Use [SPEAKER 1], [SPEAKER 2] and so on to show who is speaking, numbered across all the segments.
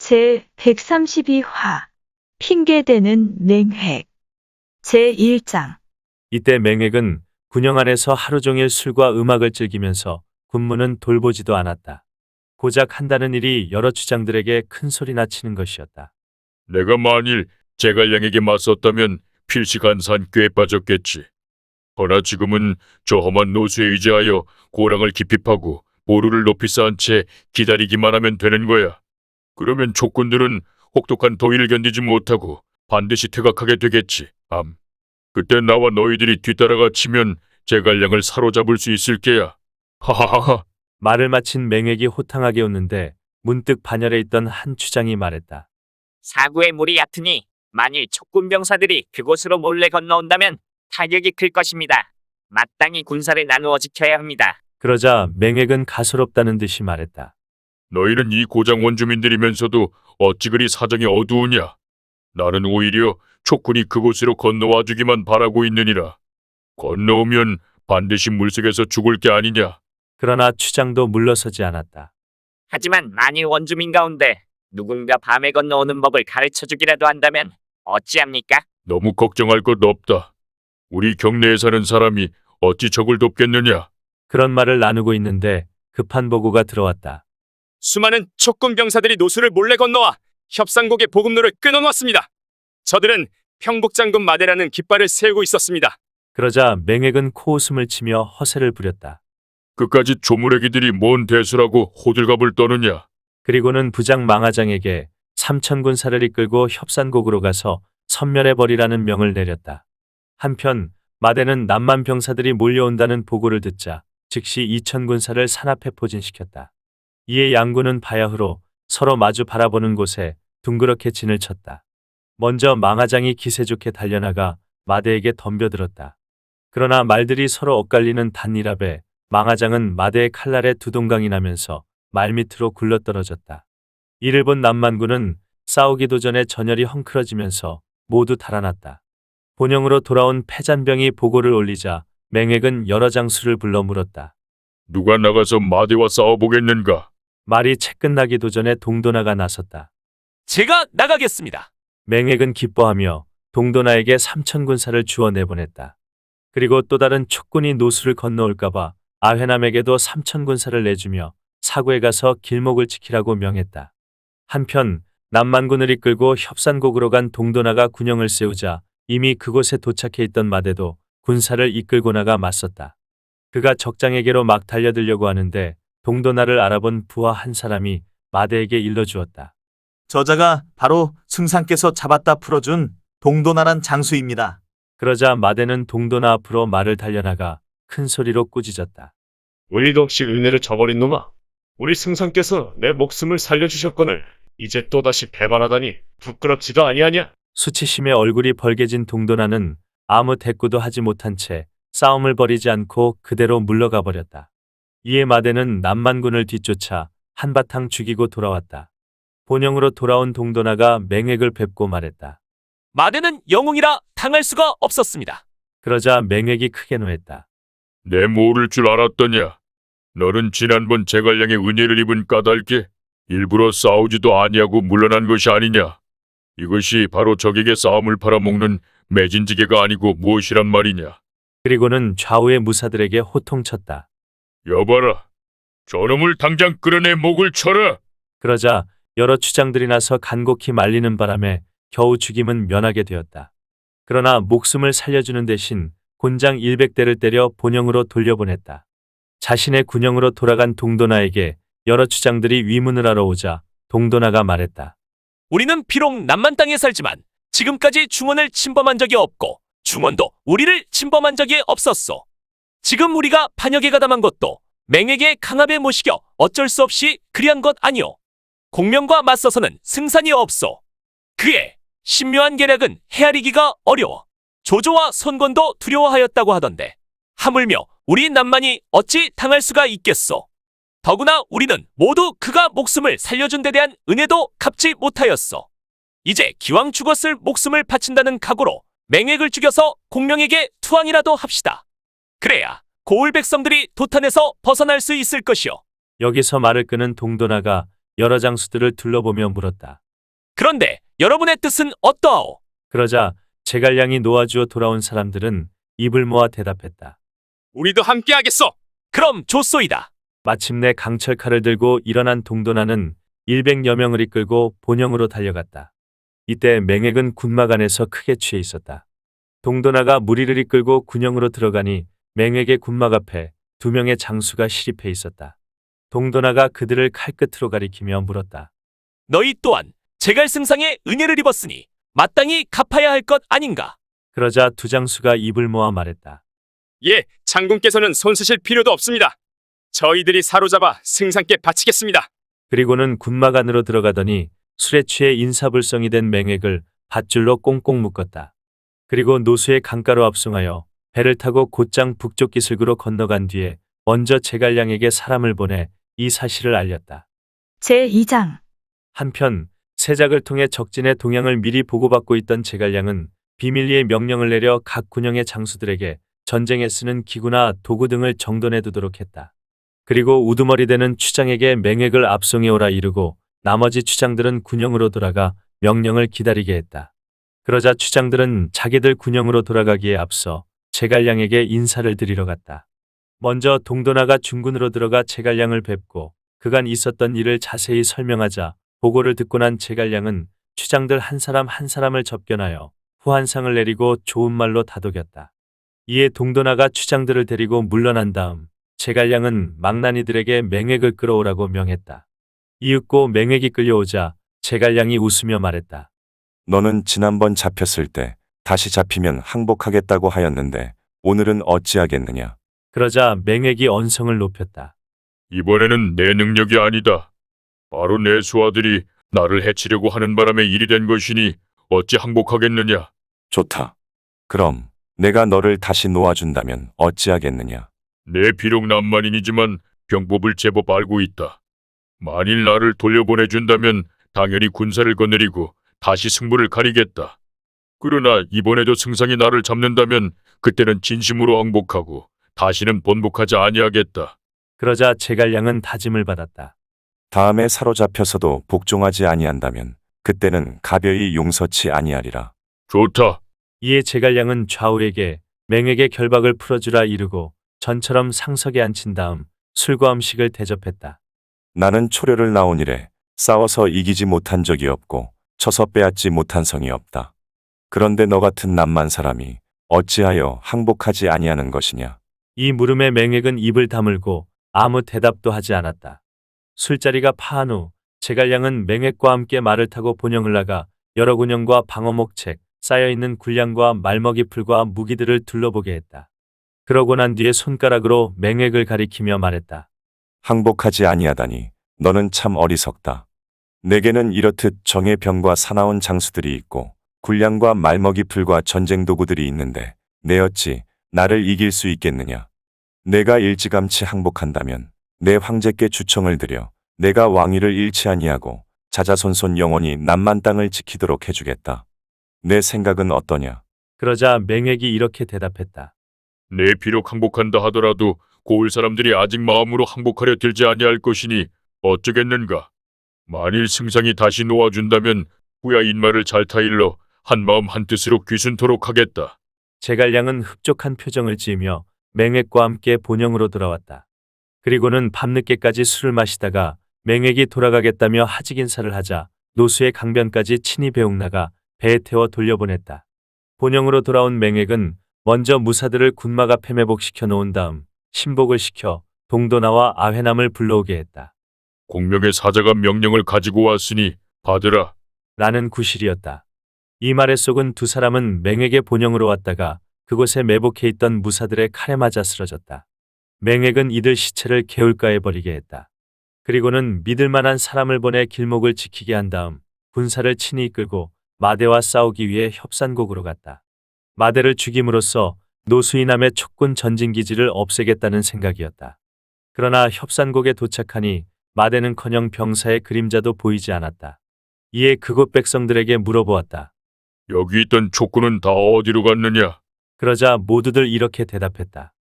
[SPEAKER 1] 제132화 핑계대는 맹획 제1장
[SPEAKER 2] 이때 맹획은 군영 안에서 하루 종일 술과 음악을 즐기면서 군무는 돌보지도 않았다. 고작 한다는 일이 여러 주장들에게 큰 소리나 치는 것이었다.
[SPEAKER 3] 내가 만일 제갈량에게 맞섰다면 필시간산 꾀에 빠졌겠지. 허나 지금은 저 험한 노수에 의지하여 고랑을 깊이 파고 보루를 높이 쌓은 채 기다리기만 하면 되는 거야. 그러면 촉군들은 혹독한 더위를 견디지 못하고 반드시 퇴각하게 되겠지. 그때 나와 너희들이 뒤따라가 치면 제갈량을 사로잡을 수 있을 게야. 하하하하.
[SPEAKER 2] 말을 마친 맹획이 호탕하게 웃는데 문득 반열에 있던 한 추장이 말했다.
[SPEAKER 4] 사구의 물이 얕으니 만일 촉군 병사들이 그곳으로 몰래 건너온다면 타격이 클 것입니다. 마땅히 군사를 나누어 지켜야 합니다.
[SPEAKER 2] 그러자 맹획은 가소롭다는 듯이 말했다.
[SPEAKER 3] 너희는 이 고장 원주민들이면서도 어찌 그리 사정이 어두우냐. 나는 오히려 촉군이 그곳으로 건너와 주기만 바라고 있느니라. 건너오면 반드시 물속에서 죽을 게 아니냐.
[SPEAKER 2] 그러나 추장도 물러서지 않았다.
[SPEAKER 4] 하지만 만일 원주민 가운데 누군가 밤에 건너오는 법을 가르쳐주기라도 한다면 어찌합니까?
[SPEAKER 3] 너무 걱정할 것 없다. 우리 경내에 사는 사람이 어찌 적을 돕겠느냐.
[SPEAKER 2] 그런 말을 나누고 있는데 급한 보고가 들어왔다.
[SPEAKER 5] 수많은 촉군 병사들이 노수를 몰래 건너와 협상곡의 보급로를 끊어놓았습니다. 저들은 평복장군 마대라는 깃발을 세우고 있었습니다.
[SPEAKER 2] 그러자 맹획은 코웃음을 치며 허세를 부렸다.
[SPEAKER 3] 그까지 조무래기들이 뭔 대수라고 호들갑을 떠느냐.
[SPEAKER 2] 그리고는 부장 망하장에게 3,000군사를 이끌고 협산곡으로 가서 섬멸해버리라는 명을 내렸다. 한편 마대는 남만 병사들이 몰려온다는 보고를 듣자 즉시 2,000군사를 산앞에 포진시켰다. 이에 양군은 바야흐로 서로 마주 바라보는 곳에 둥그렇게 진을 쳤다. 먼저 망하장이 기세 좋게 달려나가 마대에게 덤벼들었다. 그러나 말들이 서로 엇갈리는 단일합에 망하장은 마대의 칼날에 두동강이 나면서 말밑으로 굴러떨어졌다. 이를 본 남만군은 싸우기도 전에 전열이 헝클어지면서 모두 달아났다. 본영으로 돌아온 패잔병이 보고를 올리자 맹획은 여러 장수를 불러 물었다.
[SPEAKER 3] 누가 나가서 마대와 싸워보겠는가?
[SPEAKER 2] 말이 채 끝나기도 전에 동도나가 나섰다.
[SPEAKER 5] 제가 나가겠습니다.
[SPEAKER 2] 맹획은 기뻐하며 동도나에게 3,000군사를 주어 내보냈다. 그리고 또 다른 촉군이 노수를 건너올까봐 아회남에게도 3,000군사를 내주며 사구에 가서 길목을 지키라고 명했다. 한편 남만군을 이끌고 협산곡으로 간 동도나가 군영을 세우자 이미 그곳에 도착해 있던 마대도 군사를 이끌고 나가 맞섰다. 그가 적장에게로 막 달려들려고 하는데 동도나를 알아본 부하 한 사람이 마대에게 일러주었다.
[SPEAKER 6] 저자가 바로 승상께서 잡았다 풀어준 동도나란 장수입니다.
[SPEAKER 2] 그러자 마대는 동도나 앞으로 말을 달려나가 큰 소리로 꾸짖었다.
[SPEAKER 7] 우리도 없이 은혜를 저버린 놈아. 우리 승상께서 내 목숨을 살려주셨거늘 이제 또다시 배반하다니 부끄럽지도 아니하냐.
[SPEAKER 2] 수치심에 얼굴이 벌개진 동도나는 아무 대꾸도 하지 못한 채 싸움을 벌이지 않고 그대로 물러가 버렸다. 이에 마대는 남만군을 뒤쫓아 한바탕 죽이고 돌아왔다. 본영으로 돌아온 동도나가 맹획을 뵙고 말했다.
[SPEAKER 5] 마대는 영웅이라 당할 수가 없었습니다.
[SPEAKER 2] 그러자 맹획이 크게 노했다.
[SPEAKER 3] 내 모를 줄 알았더냐. 너는 지난번 제갈량의 은혜를 입은 까닭에 일부러 싸우지도 아니하고 물러난 것이 아니냐. 이것이 바로 적에게 싸움을 팔아먹는 매진지게가 아니고 무엇이란 말이냐.
[SPEAKER 2] 그리고는 좌우의 무사들에게 호통쳤다.
[SPEAKER 3] 여봐라. 저놈을 당장 끌어내 목을 쳐라.
[SPEAKER 2] 그러자 여러 추장들이 나서 간곡히 말리는 바람에 겨우 죽임은 면하게 되었다. 그러나 목숨을 살려주는 대신 곤장 100대를 때려 본영으로 돌려보냈다. 자신의 군영으로 돌아간 동도나에게 여러 추장들이 위문을 하러 오자 동도나가 말했다.
[SPEAKER 5] 우리는 비록 남만 땅에 살지만 지금까지 중원을 침범한 적이 없고 중원도 우리를 침범한 적이 없었소. 지금 우리가 반역에 가담한 것도 맹에게 강압에 모시겨 어쩔 수 없이 그리한 것 아니오. 공명과 맞서서는 승산이 없소. 그의 신묘한 계략은 헤아리기가 어려워. 조조와 손권도 두려워하였다고 하던데 하물며 우리 남만이 어찌 당할 수가 있겠소. 더구나 우리는 모두 그가 목숨을 살려준 데 대한 은혜도 갚지 못하였소. 이제 기왕 죽었을 목숨을 바친다는 각오로 맹획을 죽여서 공명에게 투항이라도 합시다. 그래야 고을 백성들이 도탄에서 벗어날 수 있을 것이오.
[SPEAKER 2] 여기서 말을 끄는 동도나가 여러 장수들을 둘러보며 물었다.
[SPEAKER 5] 그런데 여러분의 뜻은 어떠하오?
[SPEAKER 2] 그러자 제갈량이 놓아주어 돌아온 사람들은 입을 모아 대답했다.
[SPEAKER 8] 우리도 함께하겠소.
[SPEAKER 5] 그럼 좋소이다.
[SPEAKER 2] 마침내 강철칼을 들고 일어난 동도나는 100여 명을 이끌고 본영으로 달려갔다. 이때 맹액은 군막 안에서 크게 취해 있었다. 동도나가 무리를 이끌고 군영으로 들어가니 맹액의 군막 앞에 2명의 장수가 시립해 있었다. 동도나가 그들을 칼끝으로 가리키며 물었다.
[SPEAKER 5] 너희 또한 제갈승상의 은혜를 입었으니 마땅히 갚아야 할 것 아닌가?
[SPEAKER 2] 그러자 두 장수가 입을 모아 말했다.
[SPEAKER 8] 예, 장군께서는 손쓰실 필요도 없습니다. 저희들이 사로잡아 승상께 바치겠습니다.
[SPEAKER 2] 그리고는 군막 안으로 들어가더니 술에 취해 인사불성이 된 맹액을 밧줄로 꽁꽁 묶었다. 그리고 노수의 강가로 압송하여 배를 타고 곧장 북쪽 기슭으로 건너간 뒤에 먼저 제갈량에게 사람을 보내 이 사실을 알렸다.
[SPEAKER 1] 제2장
[SPEAKER 2] 한편 세작을 통해 적진의 동향을 미리 보고받고 있던 제갈량은 비밀리에 명령을 내려 각 군영의 장수들에게 전쟁에 쓰는 기구나 도구 등을 정돈해 두도록 했다. 그리고 우두머리되는 추장에게 맹액을 압송해 오라 이르고 나머지 추장들은 군영으로 돌아가 명령을 기다리게 했다. 그러자 추장들은 자기들 군영으로 돌아가기에 앞서 제갈량에게 인사를 드리러 갔다. 먼저 동도나가 중군으로 들어가 제갈량을 뵙고 그간 있었던 일을 자세히 설명하자 보고를 듣고 난 제갈량은 추장들 한 사람 한 사람을 접견하여 후한상을 내리고 좋은 말로 다독였다. 이에 동도나가 추장들을 데리고 물러난 다음 제갈량은 망나니들에게 맹액을 끌어오라고 명했다. 이윽고 맹액이 끌려오자 제갈량이 웃으며 말했다.
[SPEAKER 9] 너는 지난번 잡혔을 때 다시 잡히면 항복하겠다고 하였는데 오늘은 어찌하겠느냐.
[SPEAKER 2] 그러자 맹액이 언성을 높였다.
[SPEAKER 3] 이번에는 내 능력이 아니다. 바로 내 수하들이 나를 해치려고 하는 바람에 일이 된 것이니 어찌 항복하겠느냐.
[SPEAKER 9] 좋다. 그럼 내가 너를 다시 놓아준다면 어찌하겠느냐.
[SPEAKER 3] 내 비록 남만인이지만 병법을 제법 알고 있다. 만일 나를 돌려보내준다면 당연히 군사를 거느리고 다시 승부를 가리겠다. 그러나 이번에도 승상이 나를 잡는다면 그때는 진심으로 항복하고 다시는 번복하지 아니하겠다.
[SPEAKER 2] 그러자 제갈량은 다짐을 받았다.
[SPEAKER 9] 다음에 사로잡혀서도 복종하지 아니한다면 그때는 가벼이 용서치 아니하리라.
[SPEAKER 3] 좋다.
[SPEAKER 2] 이에 제갈량은 좌우에게 맹액의 결박을 풀어주라 이르고 전처럼 상석에 앉힌 다음 술과 음식을 대접했다.
[SPEAKER 9] 나는 초려를 나온 이래 싸워서 이기지 못한 적이 없고 쳐서 빼앗지 못한 성이 없다. 그런데 너 같은 남만 사람이 어찌하여 항복하지 아니하는 것이냐.
[SPEAKER 2] 이 물음에 맹액은 입을 다물고 아무 대답도 하지 않았다. 술자리가 파한 후 제갈량은 맹액과 함께 말을 타고 본영을 나가 여러 군영과 방어목책, 쌓여있는 군량과 말먹이 풀과 무기들을 둘러보게 했다. 그러고 난 뒤에 손가락으로 맹액을 가리키며 말했다.
[SPEAKER 9] 항복하지 아니하다니 너는 참 어리석다. 내게는 이렇듯 정의 병과 사나운 장수들이 있고 군량과 말먹이 풀과 전쟁 도구들이 있는데 내 어찌 나를 이길 수 있겠느냐. 내가 일찌감치 항복한다면 내 황제께 주청을 드려 내가 왕위를 잃지 아니하고 자자손손 영원히 남만 땅을 지키도록 해주겠다. 내 생각은 어떠냐?
[SPEAKER 2] 그러자 맹액이 이렇게 대답했다.
[SPEAKER 3] 내 비록 항복한다 하더라도 고을 사람들이 아직 마음으로 항복하려 들지 아니할 것이니 어쩌겠는가. 만일 승상이 다시 놓아준다면 후야 인마를 잘 타일러 한마음 한뜻으로 귀순토록 하겠다.
[SPEAKER 2] 제갈량은 흡족한 표정을 지으며 맹액과 함께 본영으로 돌아왔다. 그리고는 밤늦게까지 술을 마시다가 맹액이 돌아가겠다며 하직 인사를 하자 노수의 강변까지 친히 배웅나가 배에 태워 돌려보냈다. 본영으로 돌아온 맹액은 먼저 무사들을 군막 앞에 매복시켜 놓은 다음 신복을 시켜 동도나와 아회남을 불러오게 했다.
[SPEAKER 3] 공명의 사자가 명령을 가지고 왔으니 받으라.
[SPEAKER 2] 라는 구실이었다. 이 말에 속은 두 사람은 맹액의 본영으로 왔다가 그곳에 매복해 있던 무사들의 칼에 맞아 쓰러졌다. 맹액은 이들 시체를 개울가에 버리게 했다. 그리고는 믿을 만한 사람을 보내 길목을 지키게 한 다음 군사를 친히 이끌고 마대와 싸우기 위해 협산곡으로 갔다. 마대를 죽임으로써 노수이남의 촉군 전진기지를 없애겠다는 생각이었다. 그러나 협산곡에 도착하니 마대는커녕 병사의 그림자도 보이지 않았다. 이에 그곳 백성들에게 물어보았다.
[SPEAKER 3] 여기 있던 촉군은 다 어디로 갔느냐?
[SPEAKER 2] 그러자 모두들 이렇게 대답했다.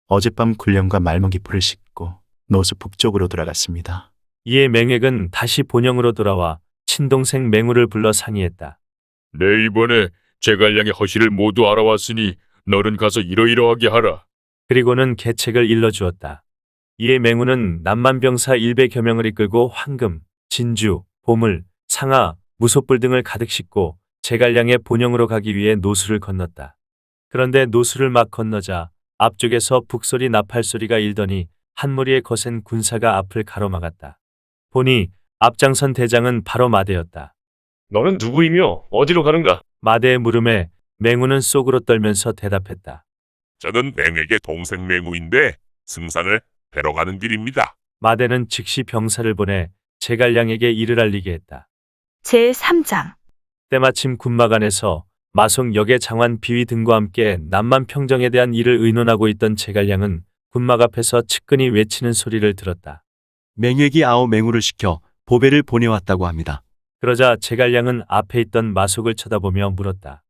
[SPEAKER 10] 어젯밤 군령과 말먹이 풀을 싣고 노수 북쪽으로 돌아갔습니다.
[SPEAKER 2] 이에 맹획은 다시 본영으로 돌아와 친동생 맹우를 불러 상의했다.
[SPEAKER 3] 내 이번에 제갈량의 허실을 모두 알아왔으니 너는 가서 이러이러하게 하라.
[SPEAKER 2] 그리고는 계책을 일러주었다. 이에 맹우는 남만병사 100여 이끌고 황금, 진주, 보물, 상아, 무소불 등을 가득 싣고 제갈량의 본영으로 가기 위해 노수를 건넜다. 그런데 노수를 막 건너자 앞쪽에서 북소리 나팔소리가 일더니 한 무리의 거센 군사가 앞을 가로막았다. 보니 앞장선 대장은 바로 마대였다.
[SPEAKER 7] 너는 누구이며 어디로 가는가?
[SPEAKER 2] 마대의 물음에 맹우는 쏙으로 떨면서 대답했다.
[SPEAKER 10] 저는 맹에게 동생 맹우인데 승상을 뵈러 가는 길입니다.
[SPEAKER 2] 마대는 즉시 병사를 보내 제갈량에게 이를 알리게 했다.
[SPEAKER 1] 제3장
[SPEAKER 2] 때마침 군마간에서 마송 역의 장관 비위 등과 함께 남만 평정에 대한 일을 의논하고 있던 제갈량은 군막 앞에서 측근이 외치는 소리를 들었다.
[SPEAKER 11] 맹획이 아오 맹우를 시켜 보배를 보내왔다고 합니다.
[SPEAKER 2] 그러자 제갈량은 앞에 있던 마속을 쳐다보며 물었다.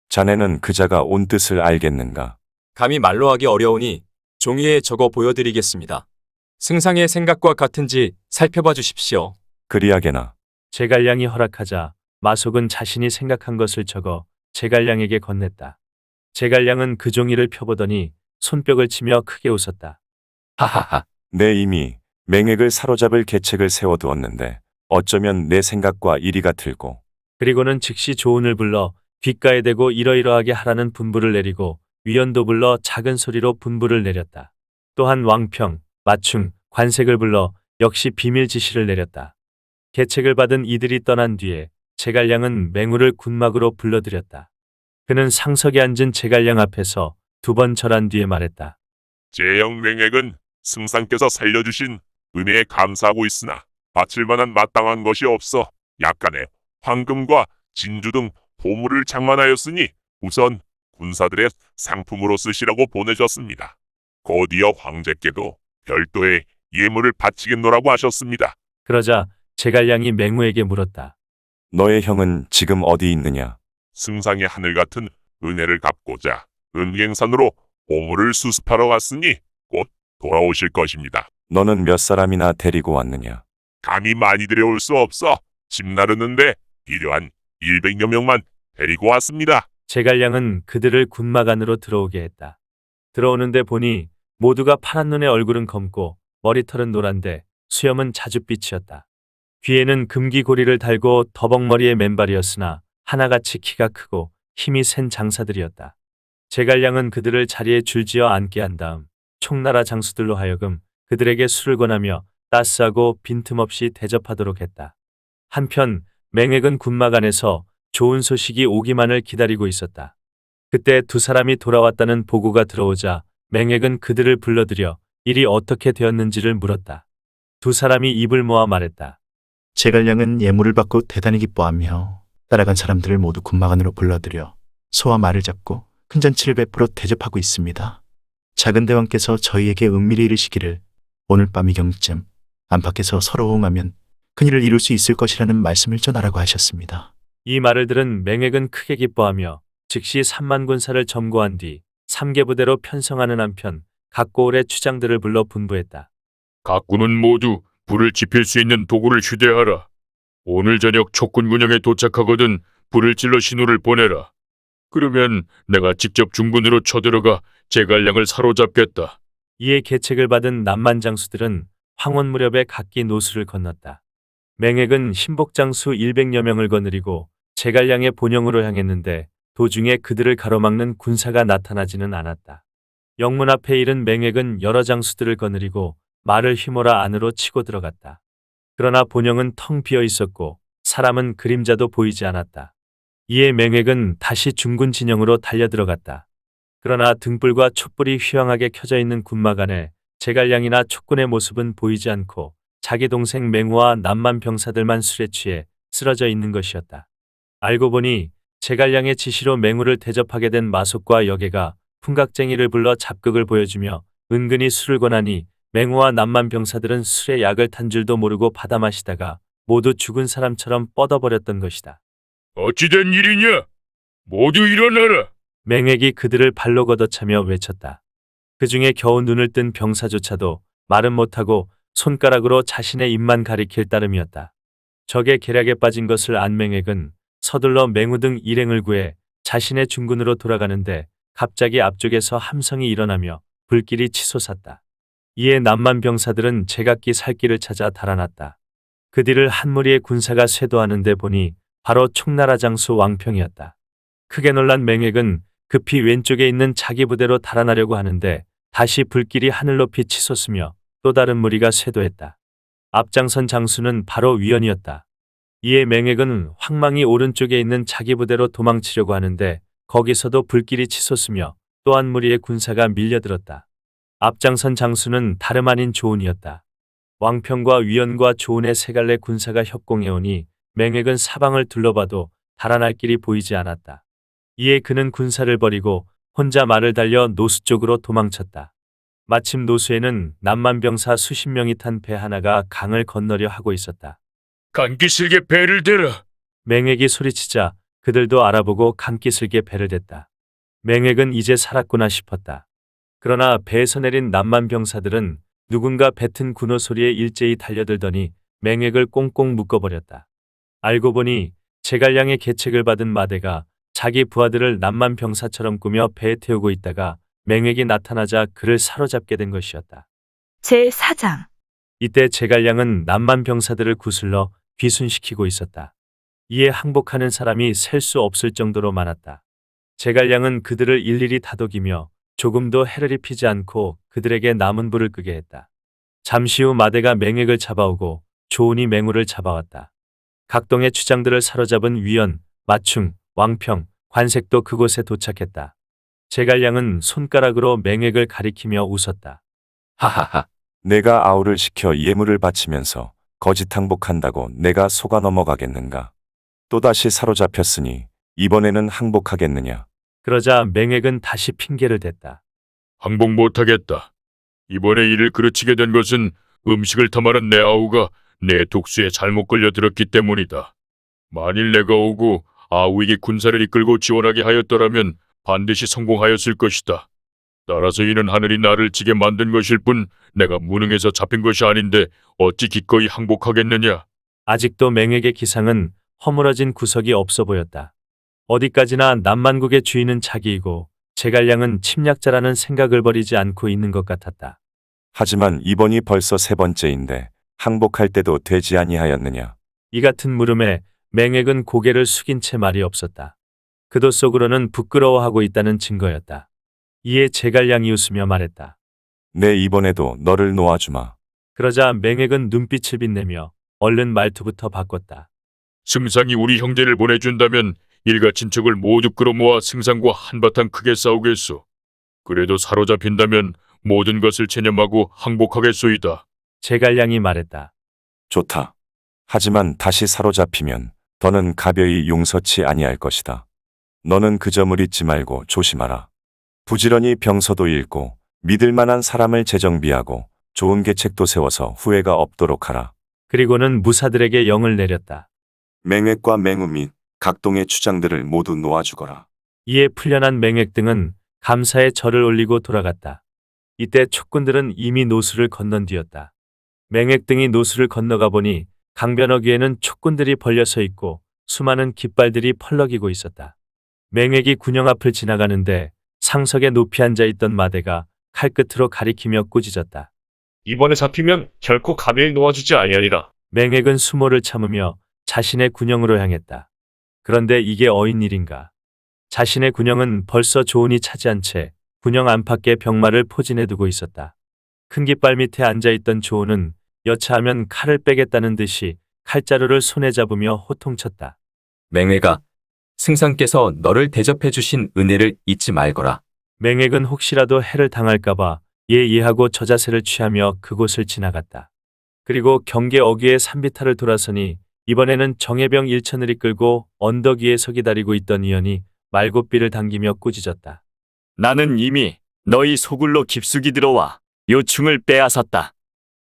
[SPEAKER 9] 자네는 그자가 온 뜻을 알겠는가?
[SPEAKER 12] 감히 말로 하기 어려우니 종이에 적어 보여드리겠습니다. 승상의 생각과 같은지 살펴봐 주십시오.
[SPEAKER 9] 그리하게나.
[SPEAKER 2] 제갈량이 허락하자 마속은 자신이 생각한 것을 적어 제갈량에게 건넸다. 제갈량은 그 종이를 펴보더니 손뼉을 치며 크게 웃었다.
[SPEAKER 9] 하하하. 내 이미 맹획을 사로잡을 계책을 세워두었는데 어쩌면 내 생각과 이리가 틀고.
[SPEAKER 2] 그리고는 즉시 조은을 불러 귓가에 대고 이러이러하게 하라는 분부를 내리고 위원도 불러 작은 소리로 분부를 내렸다. 또한 왕평, 마충, 관색을 불러 역시 비밀 지시를 내렸다. 계책을 받은 이들이 떠난 뒤에 제갈량은 맹우를 군막으로 불러들였다. 그는 상석에 앉은 제갈량 앞에서 두 번 절한 뒤에 말했다.
[SPEAKER 10] 제영 맹액은 승상께서 살려주신 은혜에 감사하고 있으나 바칠 만한 마땅한 것이 없어 약간의 황금과 진주 등 보물을 장만하였으니 우선 군사들의 상품으로 쓰시라고 보내셨습니다. 곧이어 황제께도 별도의 예물을 바치겠노라고 하셨습니다.
[SPEAKER 2] 그러자 제갈량이 맹우에게 물었다.
[SPEAKER 9] 너의 형은 지금 어디 있느냐?
[SPEAKER 10] 승상의 하늘 같은 은혜를 갚고자 은갱산으로 보물을 수습하러 갔으니 곧 돌아오실 것입니다.
[SPEAKER 9] 너는 몇 사람이나 데리고 왔느냐?
[SPEAKER 10] 감히 많이 데려올 수 없어 집 나르는데 필요한 100여 명만 데리고 왔습니다.
[SPEAKER 2] 제갈량은 그들을 군막 안으로 들어오게 했다. 들어오는데 보니 모두가 파란 눈에 얼굴은 검고 머리털은 노란데 수염은 자줏빛이었다. 귀에는 금기고리를 달고 더벅머리의 맨발이었으나 하나같이 키가 크고 힘이 센 장사들이었다. 제갈량은 그들을 자리에 줄지어 앉게 한 다음 총나라 장수들로 하여금 그들에게 술을 권하며 따스하고 빈틈없이 대접하도록 했다. 한편 맹획은 군막 안에서 좋은 소식이 오기만을 기다리고 있었다. 그때 두 사람이 돌아왔다는 보고가 들어오자 맹획은 그들을 불러들여 일이 어떻게 되었는지를 물었다. 두 사람이 입을 모아 말했다.
[SPEAKER 13] 제갈량은 예물을 받고 대단히 기뻐하며 따라간 사람들을 모두 군막 안으로 불러들여 소와 말을 잡고 큰 잔치를 베풀어 대접하고 있습니다. 작은 대왕께서 저희에게 은밀히 이르시기를 오늘 밤 이경쯤 안팎에서 서로 호응하면 큰일을 이룰 수 있을 것이라는 말씀을 전하라고 하셨습니다.
[SPEAKER 2] 이 말을 들은 맹획은 크게 기뻐하며 즉시 3만 군사를 점거한 뒤 3개 부대로 편성하는 한편 각 고을의 추장들을 불러 분부했다.
[SPEAKER 3] 각 군은 모두 불을 지필 수 있는 도구를 휴대하라. 오늘 저녁 촉군 군영에 도착하거든 불을 찔러 신호를 보내라. 그러면 내가 직접 중군으로 쳐들어가 제갈량을 사로잡겠다.
[SPEAKER 2] 이에 계책을 받은 남만 장수들은 황혼 무렵에 각기 노수를 건넜다. 맹획은 신복장수 100여 명을 거느리고 제갈량의 본영으로 향했는데 도중에 그들을 가로막는 군사가 나타나지는 않았다. 영문 앞에 이른 맹획은 여러 장수들을 거느리고 말을 휘몰아 안으로 치고 들어갔다. 그러나 본영은 텅 비어 있었고 사람은 그림자도 보이지 않았다. 이에 맹획은 다시 중군 진영으로 달려들어갔다. 그러나 등불과 촛불이 휘황하게 켜져 있는 군막 안에 제갈량이나 촉군의 모습은 보이지 않고 자기 동생 맹우와 남만 병사들만 술에 취해 쓰러져 있는 것이었다. 알고 보니 제갈량의 지시로 맹우를 대접하게 된 마속과 여계가 풍각쟁이를 불러 잡극을 보여주며 은근히 술을 권하니 맹우와 남만 병사들은 술에 약을 탄 줄도 모르고 받아 마시다가 모두 죽은 사람처럼 뻗어버렸던 것이다.
[SPEAKER 3] 어찌된 일이냐? 모두 일어나라.
[SPEAKER 2] 맹획이 그들을 발로 걷어차며 외쳤다. 그 중에 겨우 눈을 뜬 병사조차도 말은 못하고 손가락으로 자신의 입만 가리킬 따름이었다. 적의 계략에 빠진 것을 안 맹액은 서둘러 맹우 등 일행을 구해 자신의 중군으로 돌아가는데 갑자기 앞쪽에서 함성이 일어나며 불길이 치솟았다. 이에 남만 병사들은 제각기 살길을 찾아 달아났다. 그 뒤를 한 무리의 군사가 쇄도하는데 보니 바로 총나라 장수 왕평이었다. 크게 놀란 맹액은 급히 왼쪽에 있는 자기 부대로 달아나려고 하는데 다시 불길이 하늘 높이 치솟으며 또 다른 무리가 쇄도했다. 앞장선 장수는 바로 위원이었다. 이에 맹액은 황망히 오른쪽에 있는 자기 부대로 도망치려고 하는데 거기서도 불길이 치솟으며 또 한 무리의 군사가 밀려들었다. 앞장선 장수는 다름 아닌 조은이었다. 왕평과 위원과 조은의 세 갈래 군사가 협공해오니 맹액은 사방을 둘러봐도 달아날 길이 보이지 않았다. 이에 그는 군사를 버리고 혼자 말을 달려 노수 쪽으로 도망쳤다. 마침 노수에는 남만 병사 수십 명이 탄 배 하나가 강을 건너려 하고 있었다.
[SPEAKER 3] 간기슬게 배를 대라.
[SPEAKER 2] 맹액이 소리치자 그들도 알아보고 감기슬게 배를 댔다. 맹액은 이제 살았구나 싶었다. 그러나 배에서 내린 남만 병사들은 누군가 뱉은 군호 소리에 일제히 달려들더니 맹액을 꽁꽁 묶어버렸다. 알고 보니 제갈량의 계책을 받은 마대가 자기 부하들을 남만 병사처럼 꾸며 배에 태우고 있다가 맹액이 나타나자 그를 사로잡게 된 것이었다.
[SPEAKER 1] 제4장
[SPEAKER 2] 이때 제갈량은 남만 병사들을 구슬러 귀순시키고 있었다. 이에 항복하는 사람이 셀 수 없을 정도로 많았다. 제갈량은 그들을 일일이 다독이며 조금도 해를 입히지 않고 그들에게 남은 불을 끄게 했다. 잠시 후 마대가 맹액을 잡아오고 조은이 맹우를 잡아왔다. 각동의 추장들을 사로잡은 위원, 마충, 왕평, 관색도 그곳에 도착했다. 제갈량은 손가락으로 맹액을 가리키며 웃었다.
[SPEAKER 9] 하하하. 내가 아우를 시켜 예물을 바치면서 거짓 항복한다고 내가 속아 넘어가겠는가. 또다시 사로잡혔으니 이번에는 항복하겠느냐.
[SPEAKER 2] 그러자 맹액은 다시 핑계를 댔다.
[SPEAKER 3] 항복 못하겠다. 이번에 이를 그르치게 된 것은 음식을 탐하는 내 아우가 내 독수에 잘못 걸려들었기 때문이다. 만일 내가 오고 아우에게 군사를 이끌고 지원하게 하였더라면 반드시 성공하였을 것이다. 따라서 이는 하늘이 나를 지게 만든 것일 뿐 내가 무능해서 잡힌 것이 아닌데 어찌 기꺼이 항복하겠느냐.
[SPEAKER 2] 아직도 맹액의 기상은 허물어진 구석이 없어 보였다. 어디까지나 남만국의 주인은 자기이고 제갈량은 침략자라는 생각을 버리지 않고 있는 것 같았다.
[SPEAKER 9] 하지만 이번이 벌써 세 번째인데 항복할 때도 되지 아니하였느냐.
[SPEAKER 2] 이 같은 물음에 맹액은 고개를 숙인 채 말이 없었다. 그도 속으로는 부끄러워하고 있다는 증거였다. 이에 제갈량이 웃으며 말했다.
[SPEAKER 9] 내 이번에도 너를 놓아주마.
[SPEAKER 2] 그러자 맹액은 눈빛을 빛내며 얼른 말투부터 바꿨다.
[SPEAKER 3] 승상이 우리 형제를 보내준다면 일가 친척을 모두 끌어모아 승상과 한바탕 크게 싸우겠소. 그래도 사로잡힌다면 모든 것을 체념하고 항복하겠소이다.
[SPEAKER 2] 제갈량이 말했다.
[SPEAKER 9] 좋다. 하지만 다시 사로잡히면 더는 가벼이 용서치 아니할 것이다. 너는 그 점을 잊지 말고 조심하라. 부지런히 병서도 읽고 믿을 만한 사람을 재정비하고 좋은 계책도 세워서 후회가 없도록 하라.
[SPEAKER 2] 그리고는 무사들에게 영을 내렸다.
[SPEAKER 9] 맹액과 맹우 및 각동의 추장들을 모두 놓아주거라.
[SPEAKER 2] 이에 풀려난 맹액 등은 감사의 절을 올리고 돌아갔다. 이때 촉군들은 이미 노수를 건넌 뒤였다. 맹액 등이 노수를 건너가 보니 강변어귀에는 촉군들이 벌려서 있고 수많은 깃발들이 펄럭이고 있었다. 맹액이 군영 앞을 지나가는데 상석에 높이 앉아있던 마대가 칼끝으로 가리키며 꾸짖었다.
[SPEAKER 7] 이번에 잡히면 결코 가벼이 놓아주지 아니하리라.
[SPEAKER 2] 맹액은 수모를 참으며 자신의 군영으로 향했다. 그런데 이게 어인 일인가. 자신의 군영은 벌써 조은이 차지한 채 군영 안팎에 병마를 포진해 두고 있었다. 큰 깃발 밑에 앉아있던 조은은 여차하면 칼을 빼겠다는 듯이 칼자루를 손에 잡으며 호통쳤다.
[SPEAKER 12] 맹회가 승상께서 너를 대접해 주신 은혜를 잊지 말거라.
[SPEAKER 2] 맹액은 혹시라도 해를 당할까봐 예하고 저자세를 취하며 그곳을 지나갔다. 그리고 경계 어귀의 산비탈을 돌아서니 이번에는 정예병 1천을 이끌고 언덕 위에서 기다리고 있던 이연이 말곶비를 당기며 꾸짖었다.
[SPEAKER 14] 나는 이미 너희 소굴로 깊숙이 들어와 요충을 빼앗았다.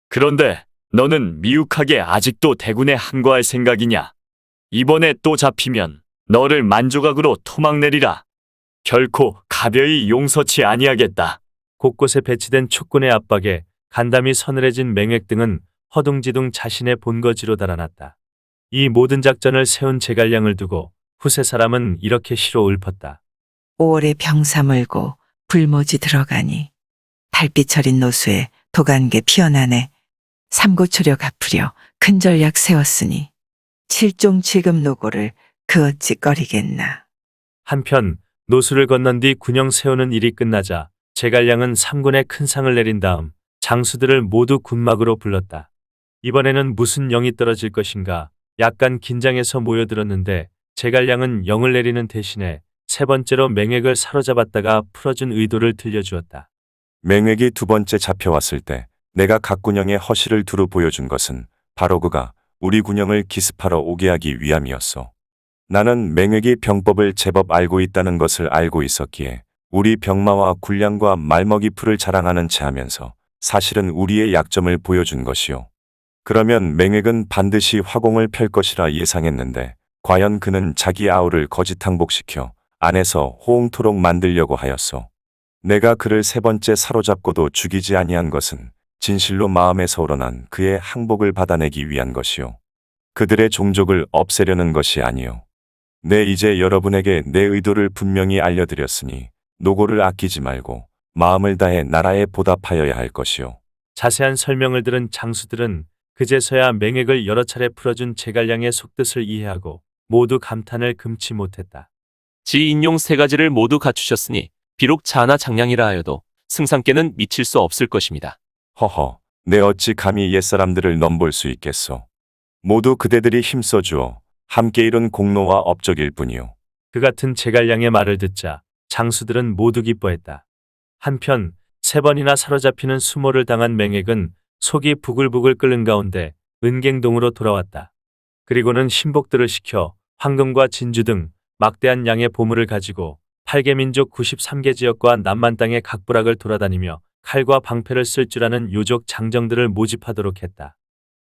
[SPEAKER 14] 그런데 너는 미욱하게 아직도 대군에 항거할 생각이냐? 이번에 또 잡히면 너를 만조각으로 토막내리라. 결코 가벼이 용서치 아니하겠다.
[SPEAKER 2] 곳곳에 배치된 촉군의 압박에 간담이 서늘해진 맹획 등은 허둥지둥 자신의 본거지로 달아났다. 이 모든 작전을 세운 제갈량을 두고 후세 사람은 이렇게 시로 읊었다.
[SPEAKER 15] 5월에 병사 물고 불모지 들어가니 달빛 어린 노수에 도간개 피어나네. 삼고초려 갚으려 큰 전략 세웠으니 칠종 칠금 노고를 그 어찌 꺼리겠나.
[SPEAKER 2] 한편 노수를 건넌 뒤 군영 세우는 일이 끝나자 제갈량은 3군에 큰 상을 내린 다음 장수들을 모두 군막으로 불렀다. 이번에는 무슨 영이 떨어질 것인가 약간 긴장해서 모여들었는데 제갈량은 영을 내리는 대신에 세 번째로 맹획을 사로잡았다가 풀어준 의도를 들려주었다.
[SPEAKER 9] 맹획이 두 번째 잡혀왔을 때 내가 각 군영의 허실을 두루 보여준 것은 바로 그가 우리 군영을 기습하러 오게 하기 위함이었소. 나는 맹획이 병법을 제법 알고 있다는 것을 알고 있었기에 우리 병마와 군량과 말먹이 풀을 자랑하는 체 하면서 사실은 우리의 약점을 보여준 것이요. 그러면 맹획은 반드시 화공을 펼 것이라 예상했는데 과연 그는 자기 아우를 거짓 항복시켜 안에서 호응토록 만들려고 하였소. 내가 그를 세 번째 사로잡고도 죽이지 아니한 것은 진실로 마음에서 우러난 그의 항복을 받아내기 위한 것이요. 그들의 종족을 없애려는 것이 아니요. 내 이제 여러분에게 내 의도를 분명히 알려드렸으니 노고를 아끼지 말고 마음을 다해 나라에 보답하여야 할 것이요.
[SPEAKER 2] 자세한 설명을 들은 장수들은 그제서야 맹획을 여러 차례 풀어준 제갈량의 속뜻을 이해하고 모두 감탄을 금치 못했다.
[SPEAKER 5] 지 인용 세 가지를 모두 갖추셨으니 비록 자나 장량이라 하여도 승상께는 미칠 수 없을 것입니다.
[SPEAKER 9] 허허, 내 어찌 감히 옛사람들을 넘볼 수 있겠소. 모두 그대들이 힘써주어 함께 이룬 공로와 업적일 뿐이요.
[SPEAKER 2] 그 같은 제갈량의 말을 듣자 장수들은 모두 기뻐했다. 한편 세 번이나 사로잡히는 수모를 당한 맹획은 속이 부글부글 끓는 가운데 은갱동으로 돌아왔다. 그리고는 신복들을 시켜 황금과 진주 등 막대한 양의 보물을 가지고 8개 민족 93개 지역과 남만 땅의 각부락을 돌아다니며 칼과 방패를 쓸 줄 아는 요족 장정들을 모집하도록 했다.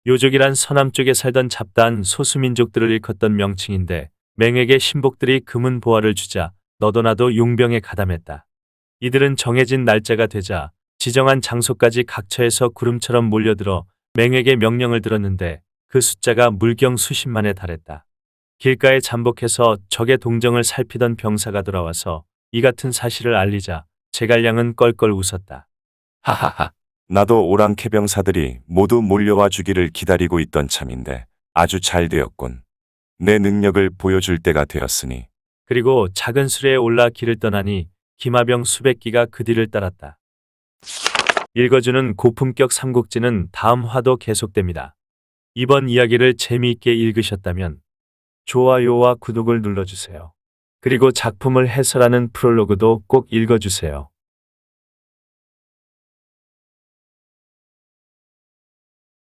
[SPEAKER 2] 요족이란 서남쪽에 살던 잡다한 소수민족들을 일컫던 명칭인데 맹획의 신복들이 금은 보화를 주자 너도 나도 용병에 가담했다. 이들은 정해진 날짜가 되자 지정한 장소까지 각처에서 구름처럼 몰려들어 맹획의 명령을 들었는데 그 숫자가 물경 수십만에 달했다. 길가에 잠복해서 적의 동정을 살피던 병사가 돌아와서 이 같은 사실을 알리자 제갈량은 껄껄 웃었다.
[SPEAKER 5] 하하하.
[SPEAKER 9] 나도 오랑캐병사들이 모두 몰려와 주기를 기다리고 있던 참인데 아주 잘 되었군. 내 능력을 보여줄 때가 되었으니.
[SPEAKER 2] 그리고 작은 수레에 올라 길을 떠나니 기마병 수백 기가 그 뒤를 따랐다. 읽어주는 고품격 삼국지는 다음 화도 계속됩니다. 이번 이야기를 재미있게 읽으셨다면 좋아요와 구독을 눌러주세요. 그리고 작품을 해설하는 프롤로그도 꼭 읽어주세요.